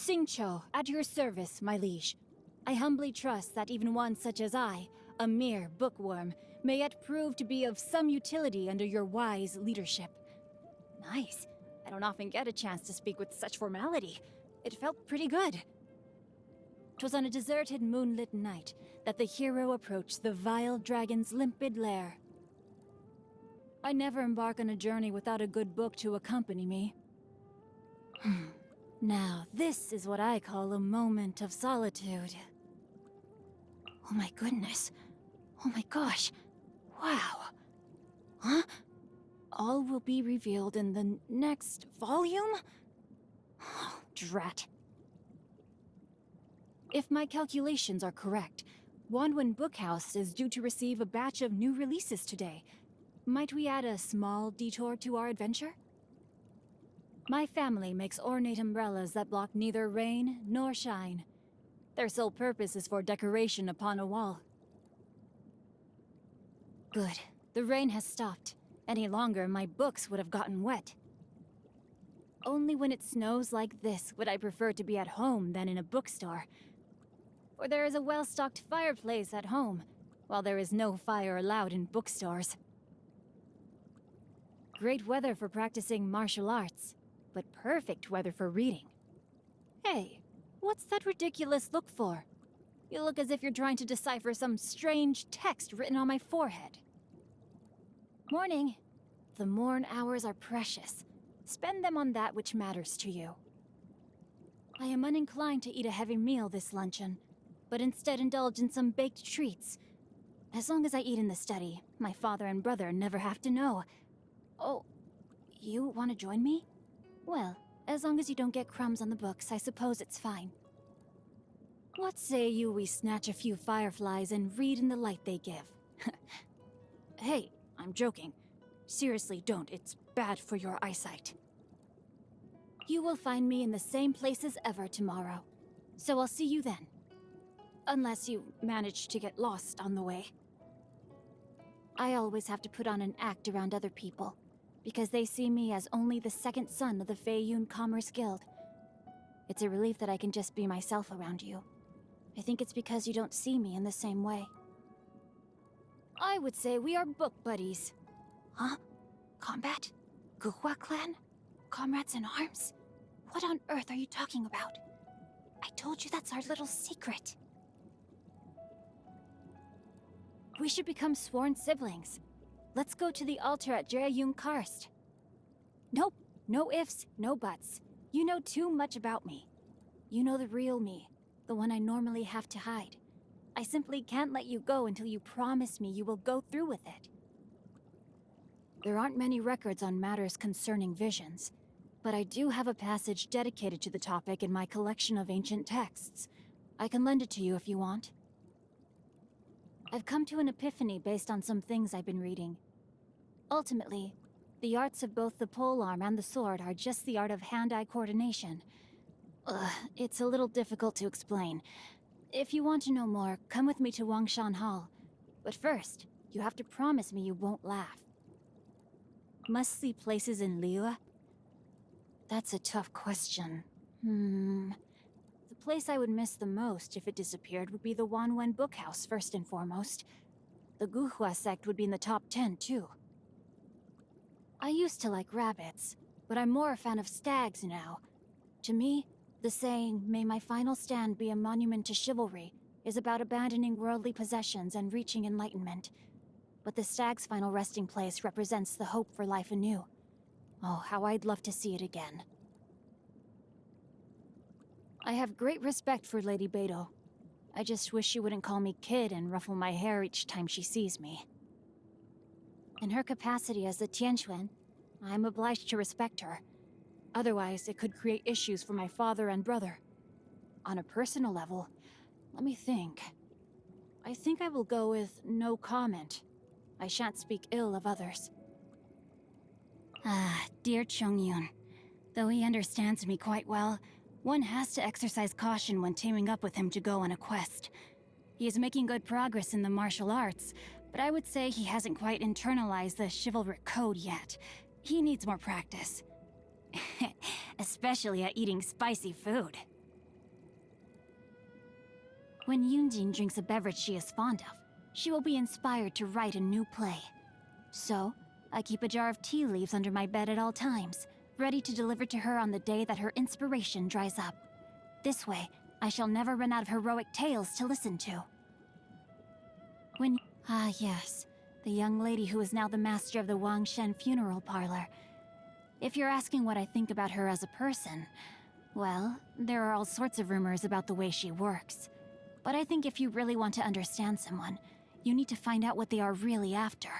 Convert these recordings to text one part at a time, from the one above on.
Xingqiu, at your service, my liege. I humbly trust that even one such as I, a mere bookworm, may yet prove to be of some utility under your wise leadership. Nice. I don't often get a chance to speak with such formality. It felt pretty good. 'Twas on a deserted moonlit night that the hero approached the vile dragon's limpid lair. I never embark on a journey without a good book to accompany me. Now, this is what I call a moment of solitude. Oh my goodness. Oh my gosh. Wow. Huh? All will be revealed in the next volume? Oh, drat. If my calculations are correct, Wanwen Bookhouse is due to receive a batch of new releases today. Might we add a small detour to our adventure? My family makes ornate umbrellas that block neither rain nor shine. Their sole purpose is for decoration upon a wall. Good. The rain has stopped. Any longer, my books would have gotten wet. Only when it snows like this would I prefer to be at home than in a bookstore. For there is a well-stocked fireplace at home, while there is no fire allowed in bookstores. Great weather for practicing martial arts, but perfect weather for reading. Hey, what's that ridiculous look for? You look as if you're trying to decipher some strange text written on my forehead. Morning. The morn hours are precious. Spend them on that which matters to you. I am uninclined to eat a heavy meal this luncheon, but instead indulge in some baked treats. As long as I eat in the study, my father and brother never have to know. Oh, you want to join me? Well, as long as you don't get crumbs on the books, I suppose it's fine. What say you we snatch a few fireflies and read in the light they give? Hey, I'm joking. Seriously, don't. It's bad for your eyesight. You will find me in the same place as ever tomorrow, so I'll see you then. Unless you manage to get lost on the way. I always have to put on an act around other people, because they see me as only the second son of the Feiyun Commerce Guild. It's a relief that I can just be myself around you. I think it's because you don't see me in the same way. I would say we are book buddies. Huh? Combat? Guhua clan? Comrades in arms? What on earth are you talking about? I told you that's our little secret. We should become sworn siblings. Let's go to the altar at Jeyun Karst. Nope. No ifs, no buts. You know too much about me. You know the real me, the one I normally have to hide. I simply can't let you go until you promise me you will go through with it. There aren't many records on matters concerning visions, but I do have a passage dedicated to the topic in my collection of ancient texts. I can lend it to you if you want. I've come to an epiphany based on some things I've been reading. Ultimately, the arts of both the polearm and the sword are just the art of hand-eye coordination. It's a little difficult to explain. If you want to know more, come with me to Wangshan Hall. But first, you have to promise me you won't laugh. Must-see places in Liyue? That's a tough question. The place I would miss the most if it disappeared would be the Wanwen Bookhouse, first and foremost. The Guhua sect would be in the top 10, too. I used to like rabbits, but I'm more a fan of stags now. To me, the saying, "May my final stand be a monument to chivalry," is about abandoning worldly possessions and reaching enlightenment. But the stag's final resting place represents the hope for life anew. Oh, how I'd love to see it again. I have great respect for Lady Beidou. I just wish she wouldn't call me kid and ruffle my hair each time she sees me. In her capacity as the Tianquan, I'm obliged to respect her. Otherwise, it could create issues for my father and brother. On a personal level, let me think. I think I will go with no comment. I shan't speak ill of others. Dear Chongyun. Though he understands me quite well, one has to exercise caution when teaming up with him to go on a quest. He is making good progress in the martial arts, but I would say he hasn't quite internalized the chivalric code yet. He needs more practice. Especially at eating spicy food. When Yunjin drinks a beverage she is fond of, she will be inspired to write a new play. So, I keep a jar of tea leaves under my bed at all times, ready to deliver to her on the day that her inspiration dries up. This way, I shall never run out of heroic tales to listen to. Ah yes, the young lady who is now the master of the Wangshen funeral parlor. If you're asking what I think about her as a person, well, there are all sorts of rumors about the way she works. But I think if you really want to understand someone, you need to find out what they are really after.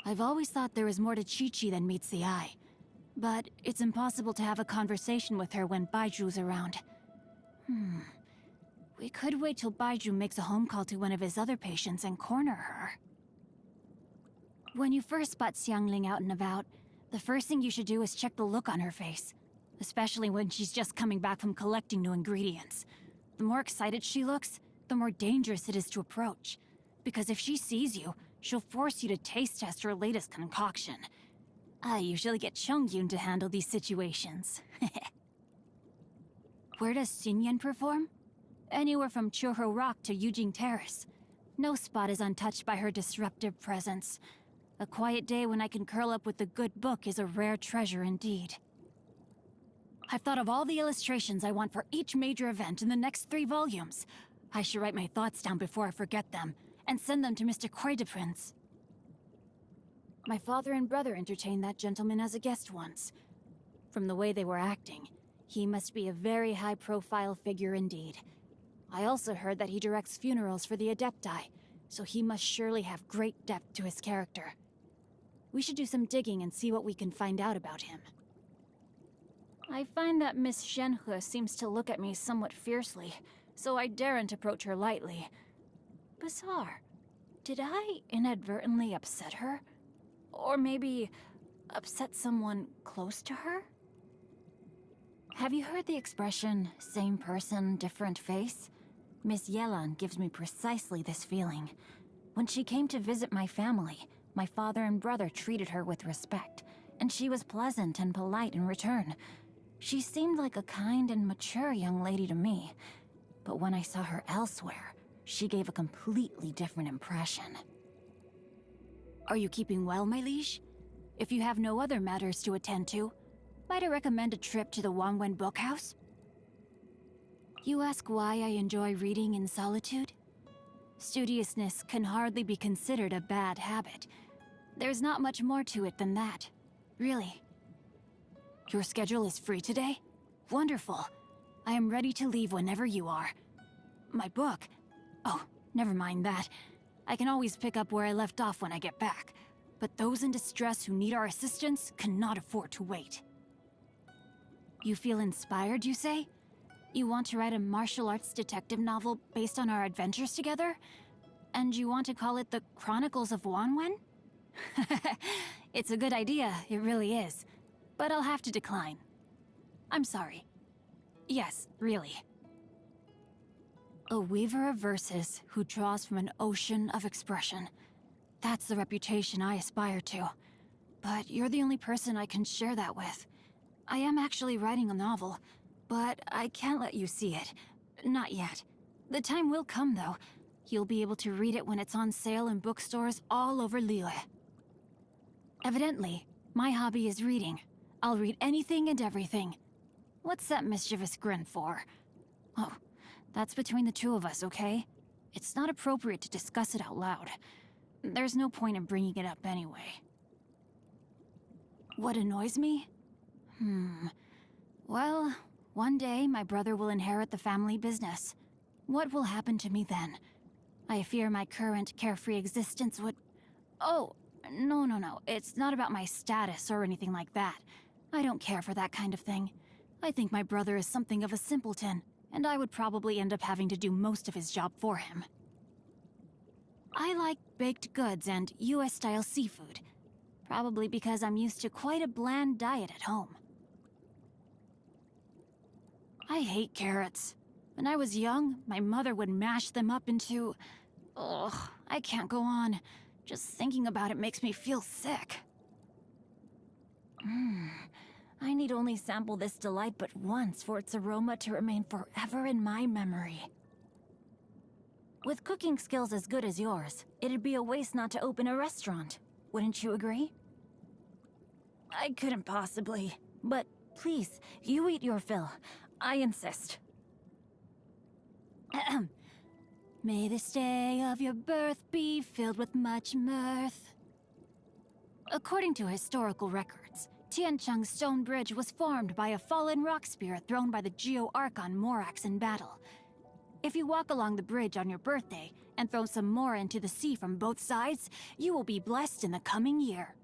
I've always thought there is more to Chi-Chi than meets the eye. But it's impossible to have a conversation with her when Baiju's around. We could wait till Baiju makes a home call to one of his other patients and corner her. When you first spot Xiangling out and about, the first thing you should do is check the look on her face. Especially when she's just coming back from collecting new ingredients. The more excited she looks, the more dangerous it is to approach. Because if she sees you, she'll force you to taste test her latest concoction. I usually get Chongyun to handle these situations. Where does Xinyan perform? Anywhere from Churho Rock to Yujing Terrace. No spot is untouched by her disruptive presence. A quiet day when I can curl up with a good book is a rare treasure indeed. I've thought of all the illustrations I want for each major event in the next 3 volumes. I should write my thoughts down before I forget them, and send them to Mr. Quaideprince. My father and brother entertained that gentleman as a guest once. From the way they were acting, he must be a very high-profile figure indeed. I also heard that he directs funerals for the Adepti, so he must surely have great depth to his character. We should do some digging and see what we can find out about him. I find that Miss Shenhe seems to look at me somewhat fiercely, so I daren't approach her lightly. Bizarre. Did I inadvertently upset her? Or maybe upset someone close to her? Have you heard the expression, same person, different face? Miss Yelan gives me precisely this feeling. When she came to visit my family, my father and brother treated her with respect, and she was pleasant and polite in return. She seemed like a kind and mature young lady to me, but when I saw her elsewhere, she gave a completely different impression. Are you keeping well, my liege? If you have no other matters to attend to, might I recommend a trip to the Wanwen Bookhouse? You ask why I enjoy reading in solitude? Studiousness can hardly be considered a bad habit. There's not much more to it than that, really. Your schedule is free today? Wonderful. I am ready to leave whenever you are. My book? Oh, never mind that. I can always pick up where I left off when I get back. But those in distress who need our assistance cannot afford to wait. You feel inspired, you say? You want to write a martial arts detective novel based on our adventures together? And you want to call it The Chronicles of Wanwen? It's a good idea, it really is. But I'll have to decline. I'm sorry. Yes, really. A weaver of verses who draws from an ocean of expression. That's the reputation I aspire to. But you're the only person I can share that with. I am actually writing a novel, but I can't let you see it. Not yet. The time will come, though. You'll be able to read it when it's on sale in bookstores all over Liyue. Evidently, my hobby is reading. I'll read anything and everything. What's that mischievous grin for? Oh, that's between the two of us, okay? It's not appropriate to discuss it out loud. There's no point in bringing it up anyway. What annoys me? Well, one day my brother will inherit the family business. What will happen to me then? I fear my current carefree existence would... Oh, no. It's not about my status or anything like that. I don't care for that kind of thing. I think my brother is something of a simpleton, and I would probably end up having to do most of his job for him. I like baked goods and US-style seafood. Probably because I'm used to quite a bland diet at home. I hate carrots. When I was young, my mother would mash them up into... Ugh, I can't go on. Just thinking about it makes me feel sick. I need only sample this delight but once for its aroma to remain forever in my memory. With cooking skills as good as yours, it'd be a waste not to open a restaurant. Wouldn't you agree? I couldn't possibly. But please, you eat your fill. I insist. Ahem. May this day of your birth be filled with much mirth. According to historical records, Tiancheng's stone bridge was formed by a fallen rock spear thrown by the Geo-Archon Morax in battle. If you walk along the bridge on your birthday and throw some more into the sea from both sides, you will be blessed in the coming year.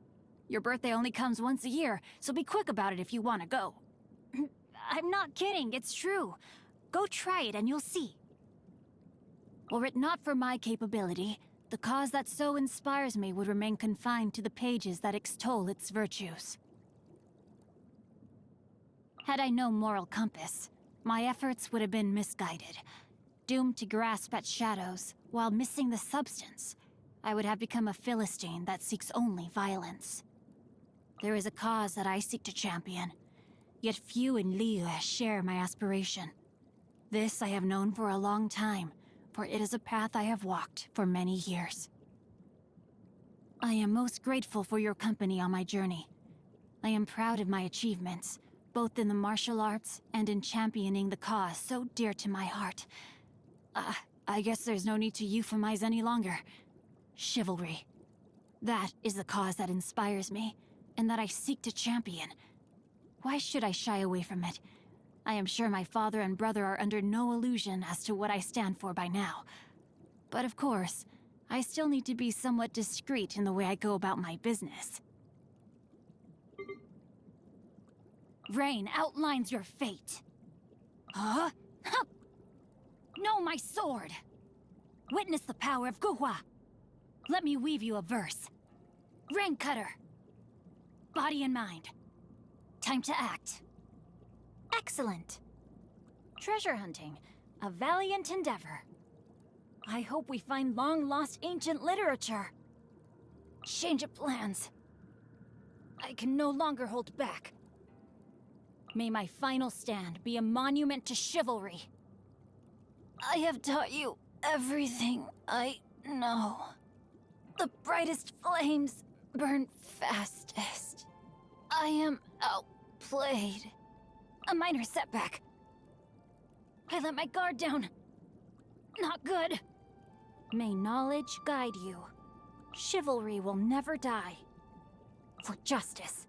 Your birthday only comes once a year, so be quick about it if you want to go. I'm not kidding, it's true. Go try it and you'll see. Were it not for my capability, the cause that so inspires me would remain confined to the pages that extol its virtues. Had I no moral compass, my efforts would have been misguided. Doomed to grasp at shadows, while missing the substance, I would have become a Philistine that seeks only violence. There is a cause that I seek to champion, yet few in Liyue share my aspiration. This I have known for a long time, for it is a path I have walked for many years. I am most grateful for your company on my journey. I am proud of my achievements, both in the martial arts and in championing the cause so dear to my heart. I guess there's no need to euphemize any longer. Chivalry. That is the cause that inspires me, and that I seek to champion. Why should I shy away from it? I am sure my father and brother are under no illusion as to what I stand for by now. But of course, I still need to be somewhat discreet in the way I go about my business. Rain outlines your fate. Huh? No, my sword! Witness the power of Guhua! Let me weave you a verse. Rain cutter! Body and mind. Time to act. Excellent. Treasure hunting. A valiant endeavor. I hope we find long-lost ancient literature. Change of plans. I can no longer hold back. May my final stand be a monument to chivalry. I have taught you everything I know. The brightest flames burn fastest. I am outplayed. A minor setback. I let my guard down. Not good. May knowledge guide you. Chivalry will never die. For justice.